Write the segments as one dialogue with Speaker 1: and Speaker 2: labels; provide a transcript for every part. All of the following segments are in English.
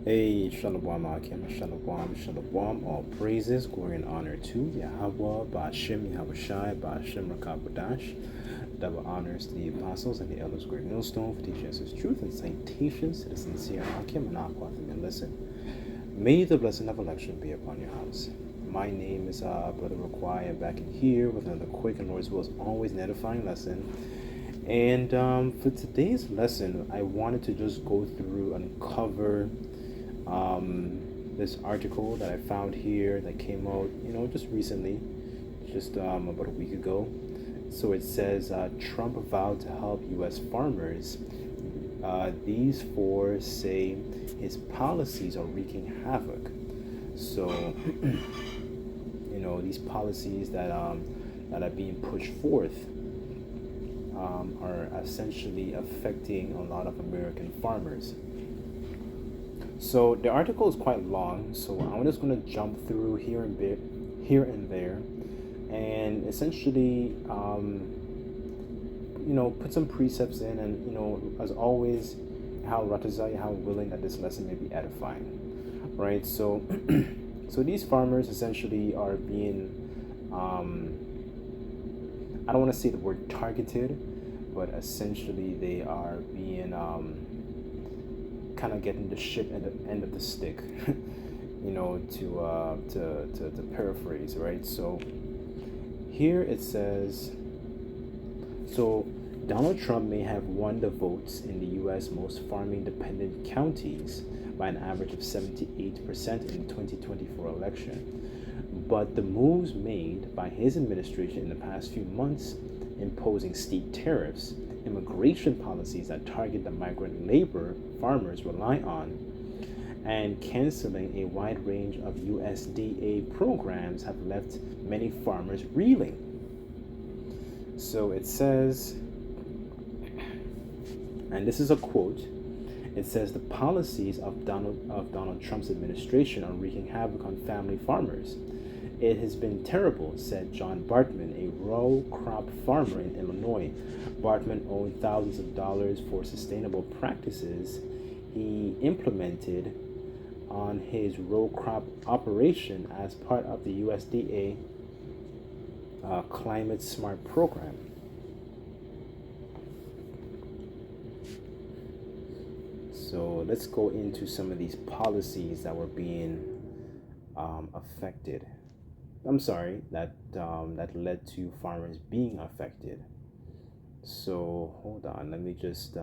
Speaker 1: Hey, Shalom Akim, Shalom, Shalom, all praises, glory and honor to Yahweh, Ba'ashem, Yahweh Shai, Ba'ashem, Rakabadash. Double honors to the apostles and the elders, great millstone, for teaching us his truth and citations to the sincere Akim and Aquatham and listen. May the blessing of election be upon your house. My name is Brother Raquai. I'm back in here with another quick and Lord's will, as always, an edifying lesson. And for today's lesson, I wanted to just go through and cover this article that I found here that came out, just recently, just about a week ago. So it says Trump vowed to help U.S. farmers. These four say his policies are wreaking havoc. So, these policies that are being pushed forth are essentially affecting a lot of American farmers. So the article is quite long, so I'm just going to jump through here and there, and essentially, put some precepts in, and as always, how willing that this lesson may be edifying, right? So, so these farmers essentially are being, I don't want to say the word targeted, but essentially they are being kind of getting the shit at the end of the stick, to paraphrase, right? So here it says, so Donald Trump may have won the votes in the U.S. most farming-dependent counties by an average of 78% in the 2024 election, but the moves made by his administration in the past few months, imposing steep tariffs, immigration policies that target the migrant labor farmers rely on, and canceling a wide range of USDA programs have left many farmers reeling. So it says, and this is a quote, it says the policies of Donald Trump's administration are wreaking havoc on family farmers. It has been terrible, said John Bartman, a row crop farmer in Illinois. Bartman owned thousands of dollars for sustainable practices he implemented on his row crop operation as part of the USDA Climate Smart program. So let's go into some of these policies that were being affected. I'm sorry, that led to farmers being affected. So hold on, let me just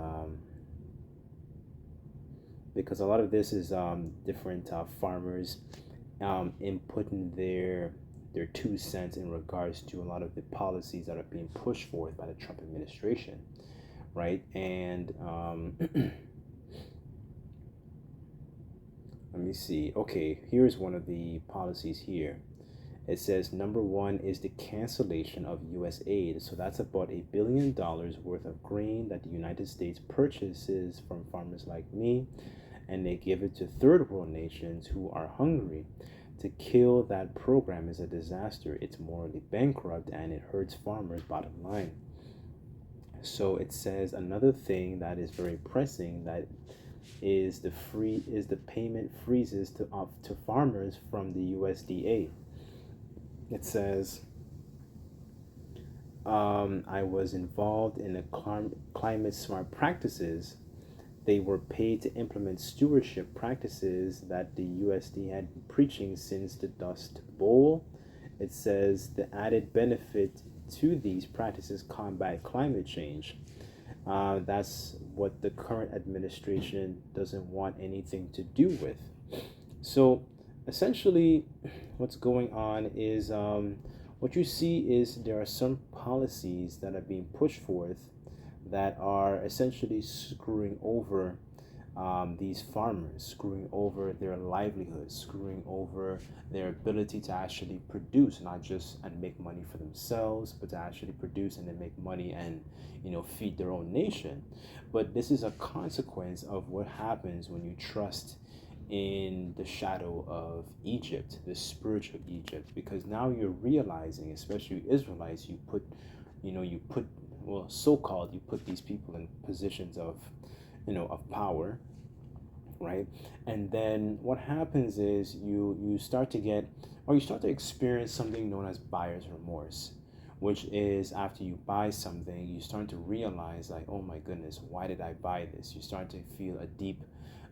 Speaker 1: because a lot of this is different farmers inputting their 2 cents in regards to a lot of the policies that are being pushed forth by the Trump administration, right? And let me see. Okay, here's one of the policies here. It says number one is the cancellation of U.S. aid. So that's about $1 billion worth of grain that the United States purchases from farmers like me, and they give it to third world nations who are hungry. To kill that program is a disaster. It's morally bankrupt and it hurts farmers' bottom line. So it says another thing that is very pressing, that is the payment freezes to farmers from the USDA. It says, I was involved in the climate smart practices. They were paid to implement stewardship practices that the USD had been preaching since the Dust Bowl. It says the added benefit to these practices combat climate change. That's what the current administration doesn't want anything to do with. So essentially, what's going on is what you see is there are some policies that are being pushed forth that are essentially screwing over these farmers, screwing over their livelihoods, screwing over their ability to actually produce, not just and make money for themselves, but to actually produce and then make money and feed their own nation. But this is a consequence of what happens when you trust in the shadow of Egypt, the spiritual Egypt, because now you're realizing, especially Israelites, you put so-called, you put these people in positions of, of power, right? And then what happens is you start to get, or you start to experience something known as buyer's remorse, which is after you buy something, you start to realize like, oh my goodness, why did I buy this? You start to feel a deep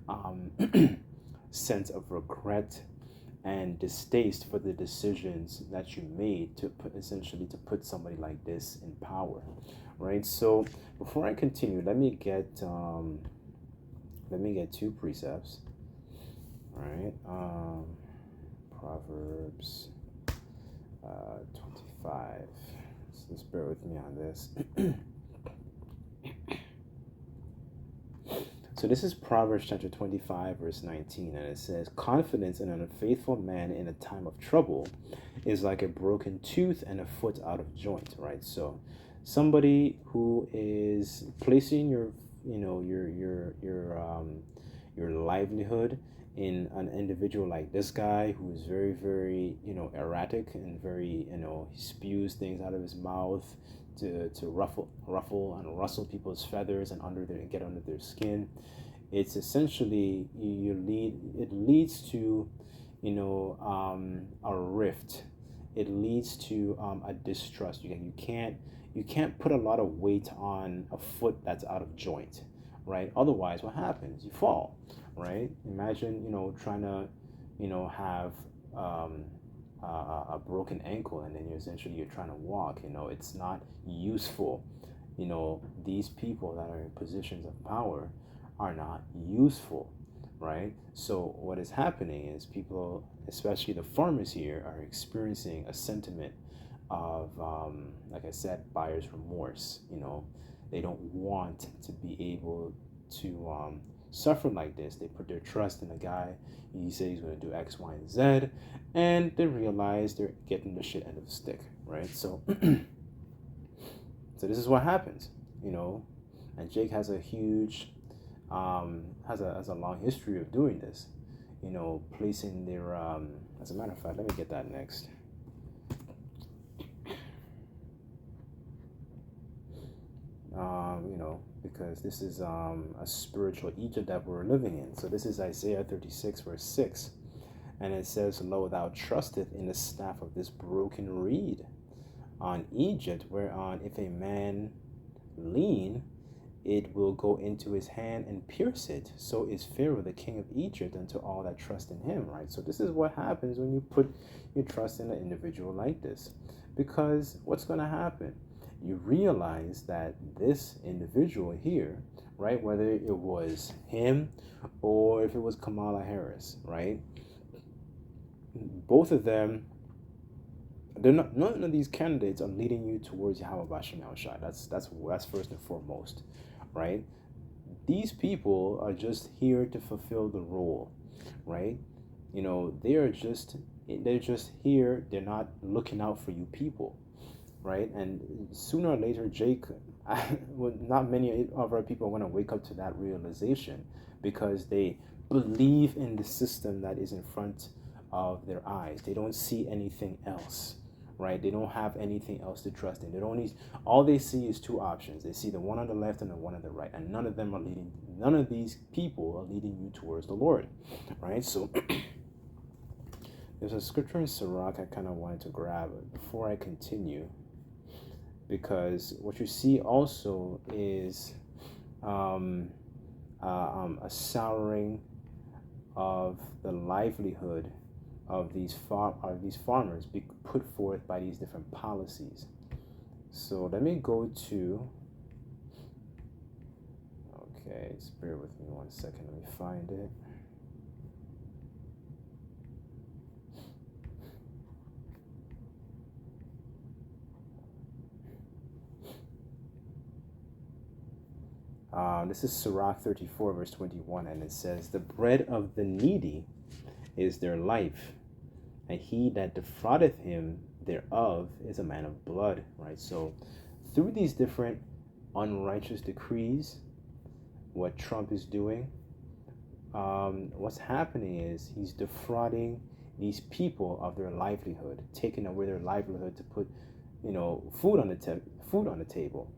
Speaker 1: um, sense of regret and distaste for the decisions that you made to put, essentially to put somebody like this in power, right? So before I continue, let me get two precepts. All right. Proverbs 25. So just bear with me on this. So this is Proverbs chapter 25, verse 19, and it says, confidence in an unfaithful man in a time of trouble is like a broken tooth and a foot out of joint, right? So somebody who is placing your, your livelihood in an individual like this guy who is very, very, erratic and very, he spews things out of his mouth to ruffle and rustle people's feathers and get under their skin. It's essentially it leads to, a rift. It leads to a distrust. You can't put a lot of weight on a foot that's out of joint, right? Otherwise, what happens? You fall, right? Imagine, trying to, have a broken ankle, and then you're trying to walk. It's not useful. These people that are in positions of power are not useful, right? So what is happening is people, especially the farmers here, are experiencing a sentiment of, like I said, buyer's remorse. They don't want to be able to suffer like this. They put their trust in a guy. He says he's going to do X, Y, and Z, and they realize they're getting the shit end of the stick, right? So, so this is what happens, And Jake has a huge, has a long history of doing this, placing their. As a matter of fact, let me get that next. Because this is a spiritual Egypt that we're living in. So this is Isaiah 36, verse 6. And it says, lo, thou trusteth in the staff of this broken reed on Egypt, whereon if a man lean, it will go into his hand and pierce it. So is Pharaoh, the king of Egypt, unto all that trust in him, right? So this is what happens when you put your trust in an individual like this. Because what's going to happen? You realize that this individual here, right, whether it was him or if it was Kamala Harris, right, both of them, none of these candidates are leading you towards Yahweh Bashim Yahushua. That's first and foremost, right? These people are just here to fulfill the role, right? They're just here. They're not looking out for you people, right? And sooner or later, Jake, not many of our people are going to wake up to that realization because they believe in the system that is in front of their eyes. They don't see anything else, right? They don't have anything else to trust in. All they see is two options. They see the one on the left and the one on the right, and none of these people are leading you towards the Lord, right? So there's a scripture in Sirach I kind of wanted to grab before I continue, because what you see also is a souring of the livelihood of these farmers be put forth by these different policies. So let me go to, okay, just bear with me 1 second, let me find it. This is Sirach 34, verse 21, and it says, the bread of the needy is their life, and he that defraudeth him thereof is a man of blood, right? So through these different unrighteous decrees, what Trump is doing, what's happening is he's defrauding these people of their livelihood, taking away their livelihood to put, food on the table,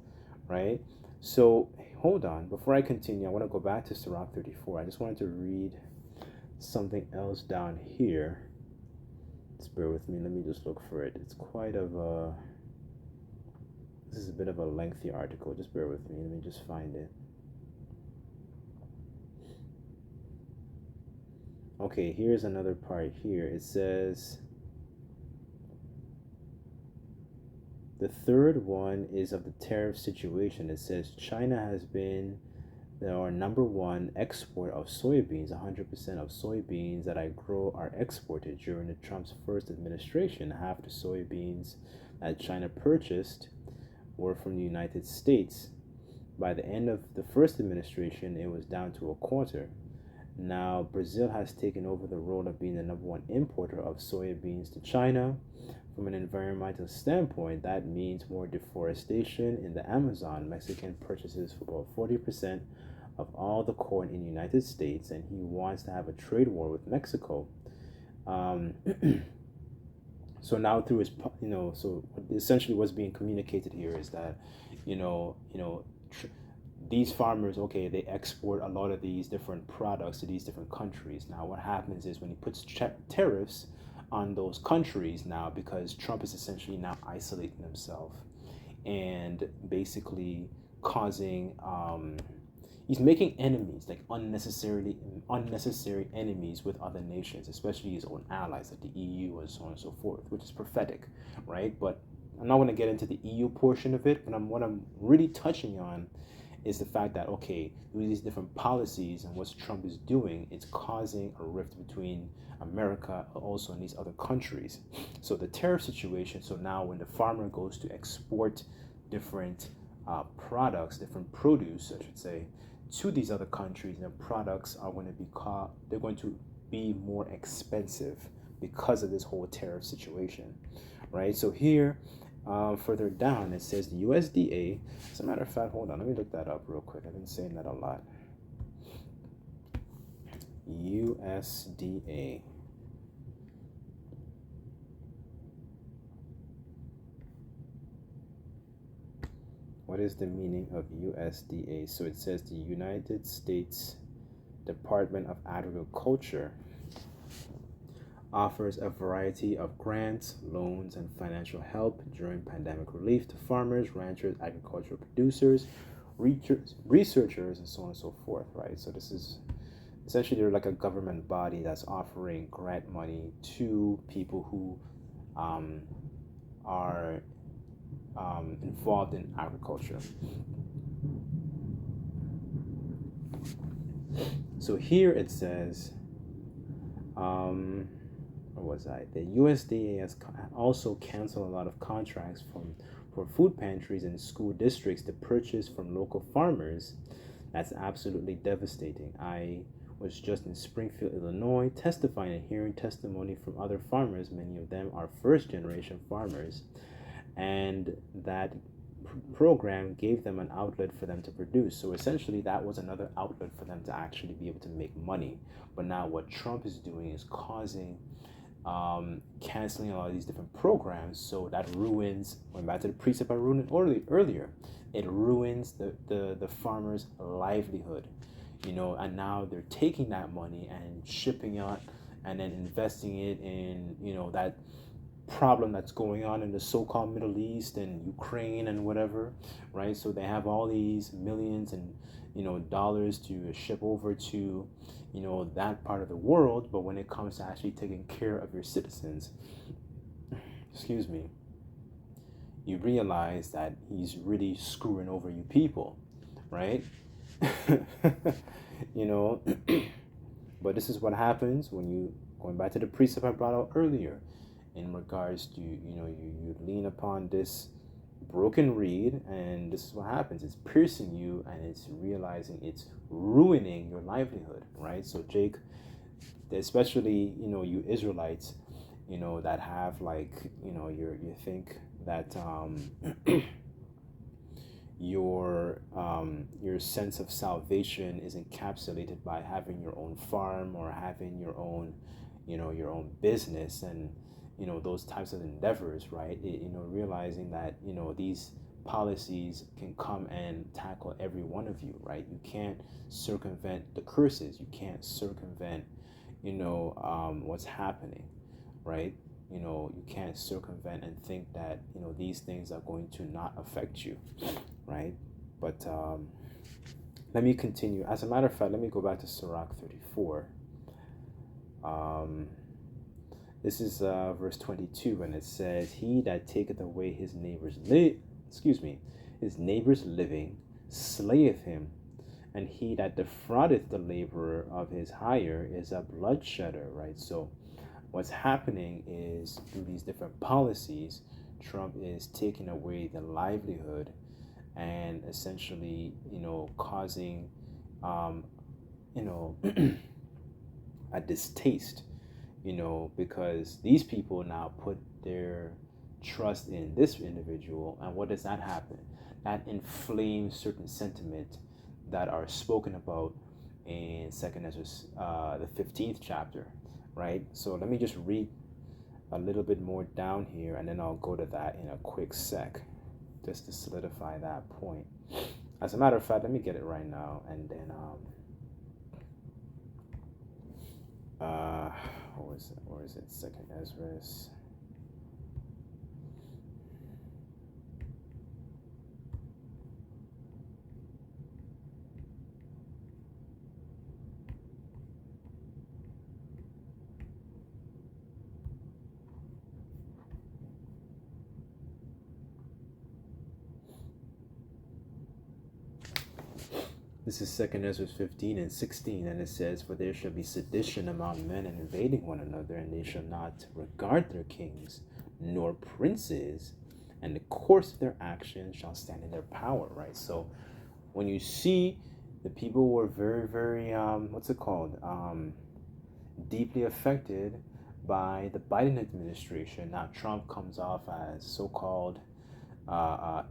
Speaker 1: right? So hold on. Before I continue, I want to go back to Sirach 34. I just wanted to read something else down here. Just bear with me. Let me just look for it. It's quite of a... This is a bit of a lengthy article. Just bear with me. Let me just find it. Okay, here's another part here. It says... The third one is of the tariff situation. It says China has been our number one export of soybeans. 100% of soybeans that I grow are exported. During the Trump's first administration, half the soybeans that China purchased were from the United States. By the end of the first administration, it was down to a quarter. Now, Brazil has taken over the role of being the number one importer of soybeans to China. From an environmental standpoint, that means more deforestation in the Amazon. Mexican purchases for about 40% of all the corn in the United States, and he wants to have a trade war with Mexico. So now through his, so essentially what's being communicated here is that, these farmers, okay, they export a lot of these different products to these different countries. Now, what happens is when he puts tariffs on those countries now, because Trump is essentially now isolating himself and basically causing, he's making enemies, like unnecessary enemies with other nations, especially his own allies like the EU and so on and so forth, which is prophetic, right? But I'm not going to get into the EU portion of it, but what I'm really touching on is the fact that, okay, with these different policies and what Trump is doing, it's causing a rift between America also and these other countries. So the tariff situation, so now when the farmer goes to export different products, different produce, I should say, to these other countries, their products are going to they're going to be more expensive because of this whole tariff situation, right? So here, further down, it says the USDA. As a matter of fact, hold on, let me look that up real quick. I've been saying that a lot. USDA. What is the meaning of USDA? So it says the United States Department of Agriculture offers a variety of grants, loans, and financial help during pandemic relief to farmers, ranchers, agricultural producers, researchers, and so on and so forth, right? So this is essentially, they're like a government body that's offering grant money to people who are involved in agriculture. So here it says, where was I? The USDA has also canceled a lot of contracts for food pantries and school districts to purchase from local farmers. That's absolutely devastating. I was just in Springfield, Illinois, testifying and hearing testimony from other farmers. Many of them are first-generation farmers, and that program gave them an outlet for them to produce. So essentially, that was another outlet for them to actually be able to make money. But now what Trump is doing is causing canceling a lot of these different programs, so that ruins, going back to the precept I ruined earlier, it ruins the farmer's livelihood, and now they're taking that money and shipping it and then investing it in, that problem that's going on in the so-called Middle East and Ukraine and whatever, right? So they have all these millions and dollars to ship over to that part of the world, but when it comes to actually taking care of your citizens, excuse me, you realize that he's really screwing over you people, right? But this is what happens when you, going back to the precept I brought out earlier, in regards to, you lean upon this broken reed, and this is what happens. It's piercing you, and it's realizing it's ruining your livelihood, right? So Jake, especially, you Israelites, that have like, you think that your sense of salvation is encapsulated by having your own farm or having your own, your own business and those types of endeavors, right? Realizing that these policies can come and tackle every one of you, right? You can't circumvent the curses. You can't circumvent, what's happening, right? You can't circumvent and think that, these things are going to not affect you, right? But let me continue. As a matter of fact, let me go back to Sirach 34. This is verse 22, and it says, "He that taketh away his his neighbor's living, slayeth him, and he that defraudeth the laborer of his hire is a bloodshedder," right? So what's happening is, through these different policies, Trump is taking away the livelihood and essentially, causing, a distaste, because these people now put their trust in this individual. And what does that happen? That inflames certain sentiment that are spoken about in Second Ezra, the 15th chapter, right? So let me just read a little bit more down here, and then I'll go to that in a quick sec, just to solidify that point. As a matter of fact, let me get it right now, and then where is it? Second Ezra. This is Second Ezra 15 and 16, and it says, "For there shall be sedition among men, and invading one another, and they shall not regard their kings nor princes, and the course of their actions shall stand in their power," right? So when you see the people were very, very, deeply affected by the Biden administration. Now Trump comes off as so-called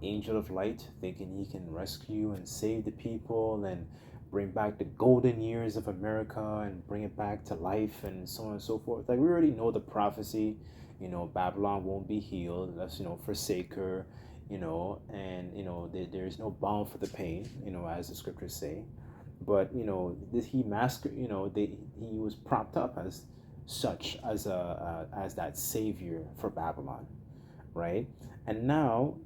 Speaker 1: angel of light, thinking he can rescue and save the people and bring back the golden years of America and bring it back to life and so on and so forth. Like, we already know the prophecy, Babylon won't be healed. Let's, forsake her, and, there's no balm for the pain, as the scriptures say. But, he was propped up as such, as that savior for Babylon, right? And now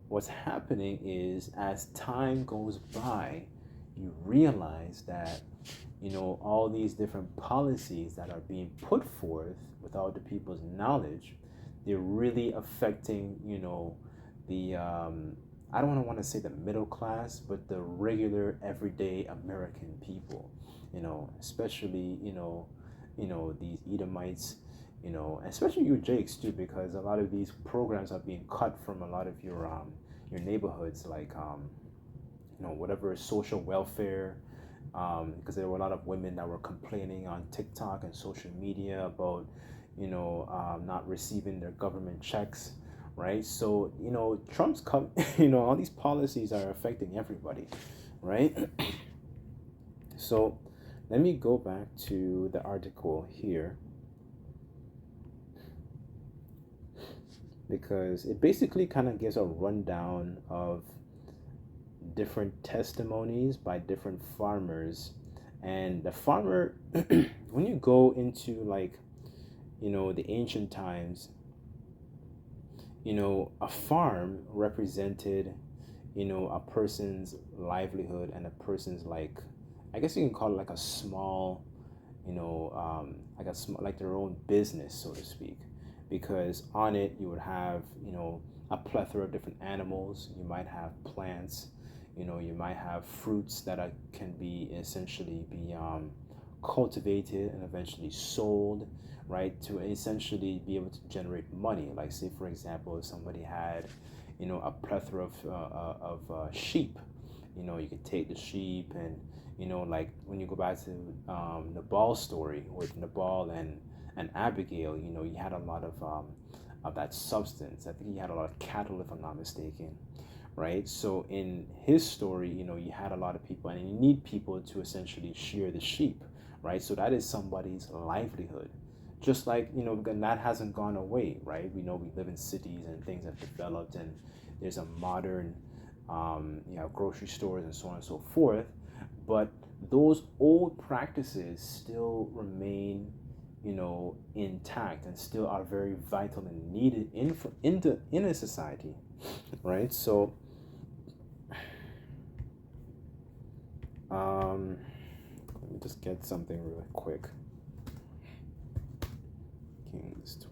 Speaker 1: what's happening is, as time goes by, you realize that, all these different policies that are being put forth without the people's knowledge, they're really affecting, the, I don't want to say the middle class, but the regular, everyday American people, especially, these Edomites, especially you Jakes too, because a lot of these programs are being cut from a lot of your neighborhoods, like whatever social welfare, because there were a lot of women that were complaining on TikTok and social media about not receiving their government checks, right? So Trump's all these policies are affecting everybody, right? So let me go back to the article here, because it basically kind of gives a rundown of different testimonies by different farmers. And the farmer, when you go into, like, the ancient times, a farm represented, a person's livelihood and a person's, like, I guess you can call it like a small, like their own business, so to speak. Because on it you would have, a plethora of different animals. You might have plants, you might have fruits that can be essentially be cultivated and eventually sold, right, to essentially be able to generate money. Like, say for example, if somebody had, a plethora of sheep, you could take the sheep and, like when you go back to Nabal's story with Nabal and Abigail, you had a lot of that substance. I think he had a lot of cattle, if I'm not mistaken, right? So in his story, you had a lot of people, and you need people to essentially shear the sheep, right? So that is somebody's livelihood. Just like, and that hasn't gone away, right? We know we live in cities and things have developed, and there's a modern grocery stores and so on and so forth. But those old practices still remain, intact, and still are very vital and needed in a society, right? So let me just get something really quick. Kings 21.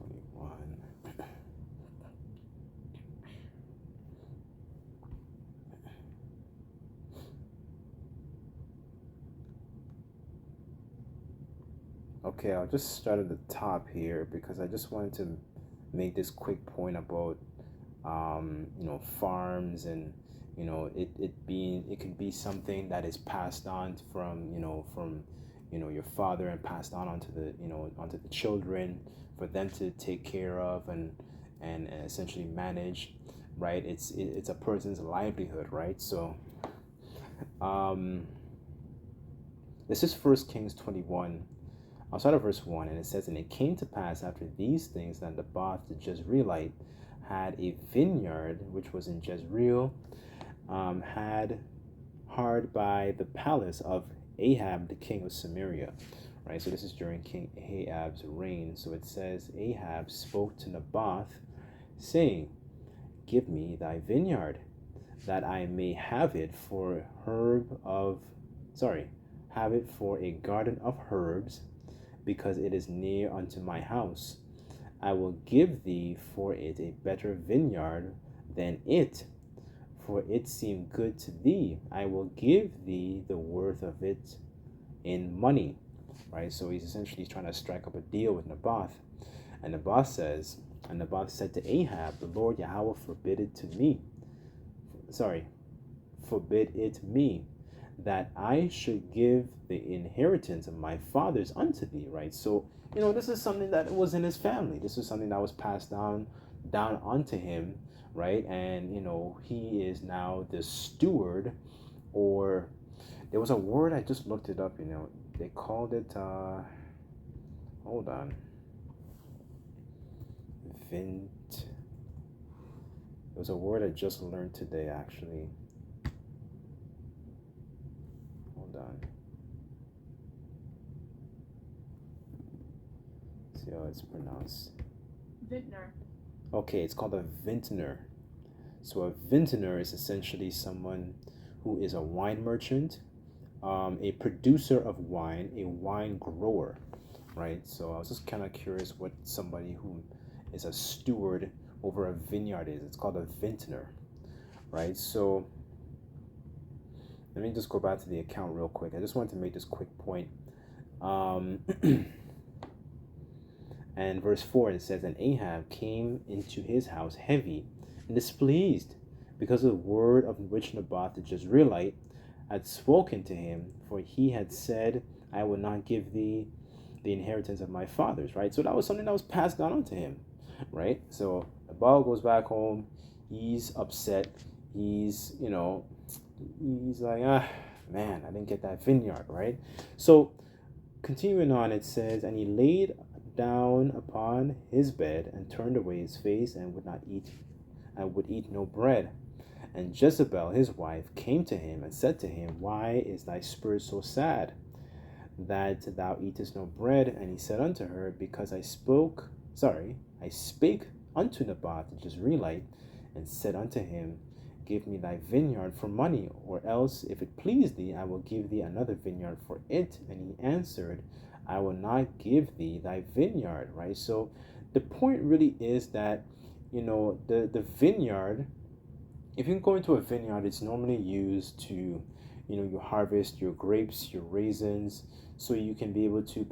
Speaker 1: Okay, I'll just start at the top here because I just wanted to make this quick point about farms, and it could be something that is passed on from your father, and passed on onto the children for them to take care of and essentially manage, right? It's a person's livelihood, right? So this is First Kings 21. I'll start at verse 1, and it says, "And it came to pass after these things that Naboth the Jezreelite had a vineyard which was in Jezreel, had hard by the palace of Ahab the king of Samaria." Right, so this is during King Ahab's reign. So it says, "Ahab spoke to Naboth, saying, Give me thy vineyard, that I may have it for have it for a garden of herbs, because it is near unto my house. I will give thee for it a better vineyard than it, for it seemed good to thee. I will give thee the worth of it in money." Right? So he's essentially trying to strike up a deal with Naboth. And Naboth said to Ahab, "The Lord Yahweh forbid it me, that I should give the inheritance of my fathers unto thee." Right? So, this is something that was in his family. This is something that was passed down onto him, right? And, he is now the steward, or there was a word, I just looked it up, they called it, hold on. It was a word I just learned today, actually. Hold on. Let's see how it's pronounced.
Speaker 2: Vintner.
Speaker 1: Okay, it's called a vintner. So a vintner is essentially someone who is a wine merchant, a producer of wine, a wine grower, right? So I was just kind of curious what somebody who is a steward over a vineyard is. It's called a vintner, right? So let me just go back to the account real quick. I just wanted to make this quick point. And verse 4, it says, "And Ahab came into his house heavy and displeased, because of the word of which Naboth the Jezreelite had spoken to him, for he had said, I will not give thee the inheritance of my fathers." Right? So that was something that was passed down onto him, right? So Nabal goes back home, he's upset, he's like, man, I didn't get that vineyard, right? So continuing on, it says, "And he laid down upon his bed and turned away his face, and would eat no bread. And Jezebel his wife came to him and said to him, Why is thy spirit so sad, that thou eatest no bread? And he said unto her, Because I spake unto Naboth the Jezreelite, and said unto him, Give me thy vineyard for money, or else, if it please thee, I will give thee another vineyard for it. And he answered, I will not give thee thy vineyard." Right? So the point really is that, the vineyard, if you go into a vineyard, it's normally used to, you harvest your grapes, your raisins, so you can be able to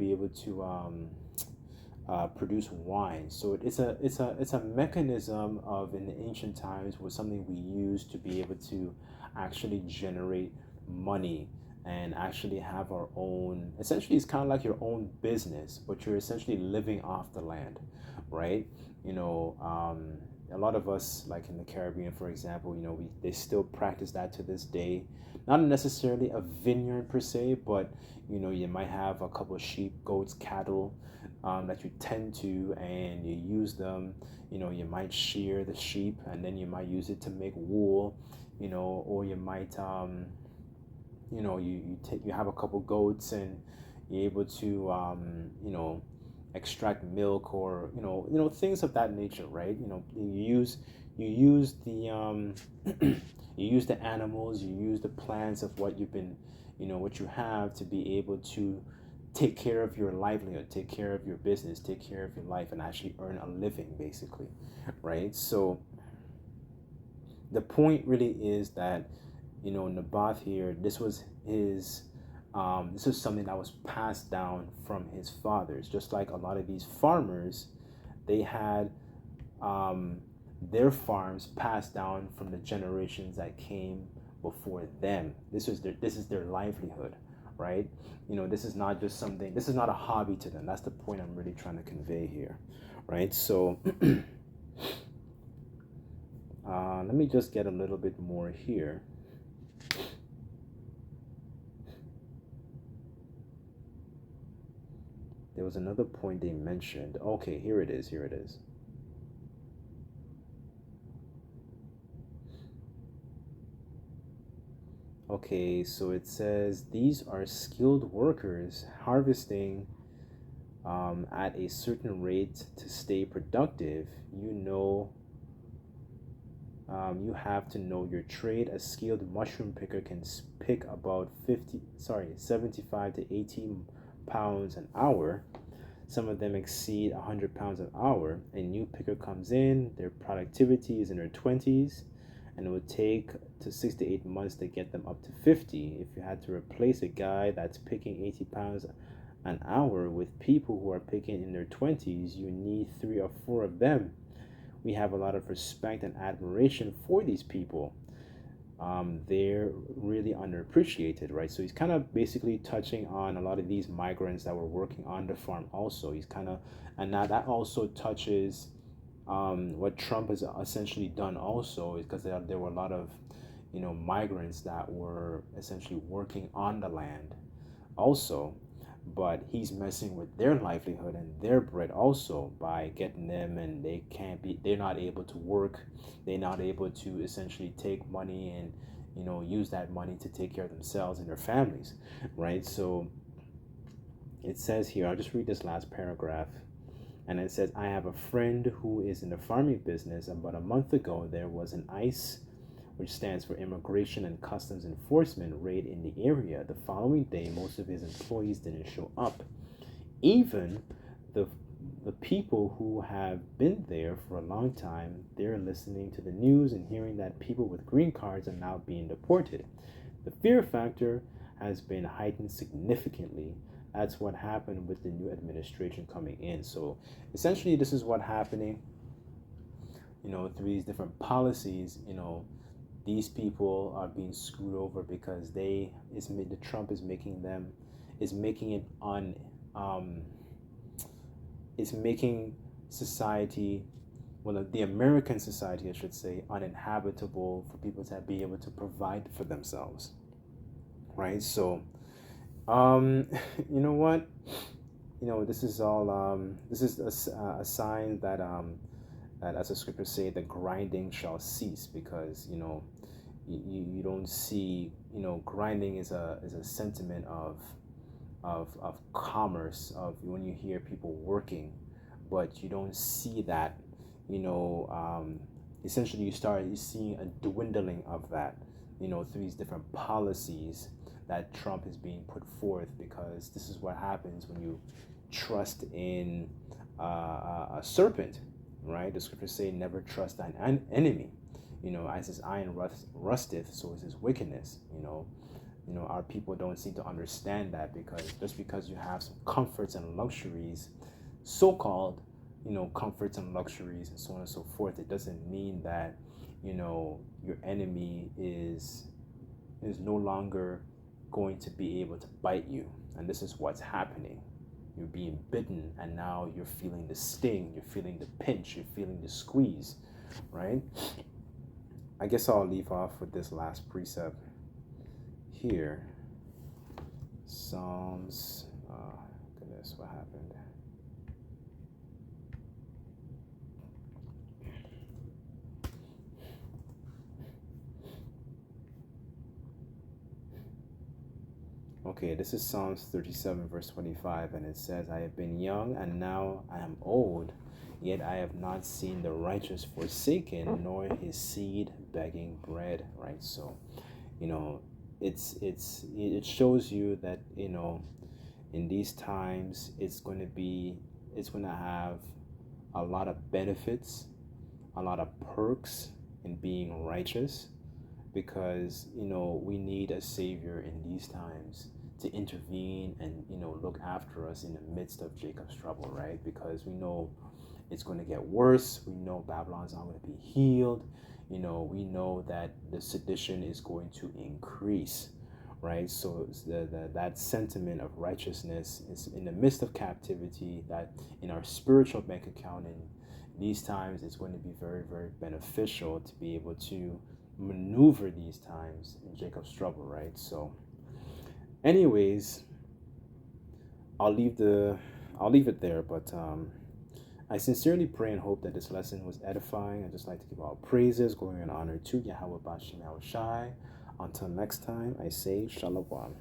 Speaker 1: produce wine. So it's a mechanism of, in the ancient times, was something we used to be able to actually generate money and actually have our own. Essentially, it's kind of like your own business, but you're essentially living off the land, right? A lot of us, like in the Caribbean, for example, they still practice that to this day. Not necessarily a vineyard per se, but you might have a couple of sheep, goats, cattle, that you tend to, and you use them. You might shear the sheep, and then you might use it to make wool, or you might, you have a couple goats, and you're able to, extract milk, or things of that nature, right? You use the you use the animals, you use the plants of what you've been, what you have, to be able to take care of your livelihood, take care of your business, take care of your life, and actually earn a living, basically, right? So the point really is that, Naboth here, this was something that was passed down from his fathers. Just like a lot of these farmers, they had their farms passed down from the generations that came before them. This is their livelihood, right? This is not just something. This is not a hobby to them. That's the point I'm really trying to convey here, right? So let me just get a little bit more here. There was another point they mentioned. Okay, here it is. Here it is. Okay, so it says these are skilled workers harvesting at a certain rate to stay productive. You have to know your trade. A skilled mushroom picker can pick about 75 to 18 pounds an hour. Some of them exceed 100 pounds an hour. A new picker comes in, their productivity is in their 20s, and it would take to 6 to 8 months to get them up to 50. If you had to replace a guy that's picking 80 pounds an hour with people who are picking in their 20s, you need 3 or 4 of them. We have a lot of respect and admiration for these people. They're really underappreciated, right? So he's kind of basically touching on a lot of these migrants that were working on the farm also. And now that also touches what Trump has essentially done also, is because there were a lot of, migrants that were essentially working on the land also, but he's messing with their livelihood and their bread also by getting them, and they're not able to work, they're not able to essentially take money and use that money to take care of themselves and their families, right? So it says here, I'll just read this last paragraph, and it says, I have a friend who is in the farming business. About a month ago, there was an ICE, which stands for Immigration and Customs Enforcement, raid in the area. The following day, most of his employees didn't show up. Even the people who have been there for a long time, they're listening to the news and hearing that people with green cards are now being deported. The fear factor has been heightened significantly. That's what happened with the new administration coming in. So essentially, this is what happening, through these different policies. These people are being screwed over because the Trump is making it on is making society, well, the American society, I should say, uninhabitable for people to be able to provide for themselves, right? So, you know what? This is all. This is a sign that that, as the scriptures say, the grinding shall cease, because you don't see, grinding is a sentiment of commerce, of when you hear people working, but you don't see that, essentially you seeing a dwindling of that, through these different policies that Trump is being put forth, because this is what happens when you trust in a serpent, right? The scriptures say, never trust thine enemy. As his iron rusteth, so is his wickedness. Our people don't seem to understand that, because just because you have some comforts and luxuries, so-called, comforts and luxuries and so on and so forth, it doesn't mean that, your enemy is no longer going to be able to bite you. And this is what's happening. You're being bitten, and now you're feeling the sting, you're feeling the pinch, you're feeling the squeeze, right? I guess I'll leave off with this last precept here. Psalms, goodness, what happened? Okay, this is Psalms 37, verse 25, and it says, I have been young, and now I am old, yet I have not seen the righteous forsaken, nor his seed begging bread, right? So, you know, it shows you that, in these times, it's going to have a lot of benefits, a lot of perks in being righteous, because we need a savior in these times to intervene and look after us in the midst of Jacob's trouble, right? Because we know it's going to get worse. We know Babylon's not going to be healed. We know that the sedition is going to increase, right? So it's that sentiment of righteousness is in the midst of captivity, that in our spiritual bank account in these times, it's going to be very, very beneficial to be able to maneuver these times in Jacob's trouble, right? So anyways, I'll leave it there, but I sincerely pray and hope that this lesson was edifying. I'd just like to give all praises, glory, and honor to Yahweh Bashem Yahushai. Until next time, I say Shalom.